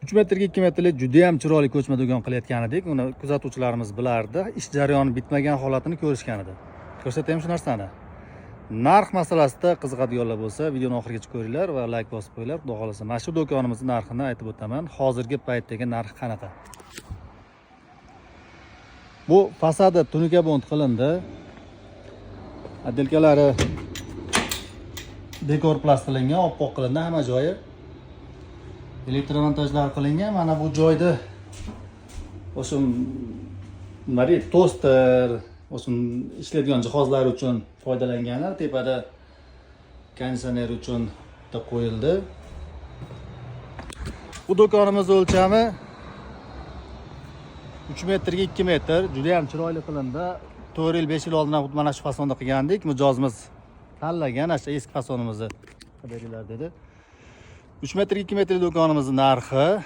3 metrga 2 metrlik juda ham chiroyli ko'chma do'kon qilayotgan edik. Uni kuzatuvchilarimiz bilardi. Ish jarayoni bitmagan holatini ko'rishgan edi. Ko'rsataymi shu narsani. Narx masalasida qiziqadiganlar bo'lsa, videoni oxirigacha ko'ringlar va like bosib qo'yinglar. Xudo xolasa, mana shu do'konimizning narxini aytib o'taman. Hozirgi paytdagi narx qanaqa? Bu fasadi tunikabond qilindi. Adelkalari dekor plastiklangan, oppoq qilindi hamma joyi. Elektromontajlar qilingan. Mana bu joyda o'sha nima deydi, toster, o'sha ishlaydigan jihozlar uchun foydalanganlar. Tepada konditsioner uchun qo'yildi. Bu do'konimiz o'lchami 3 metrga 2 metr, juda ham chiroyli qilindi. 4 yil 5 yil oldin mana shu fasonda qilgandik. Mijozimiz tanlagan ana shu eski fasonimizni qadarilar dedi. 3 metrga 2 metrlik do'konimizning narxi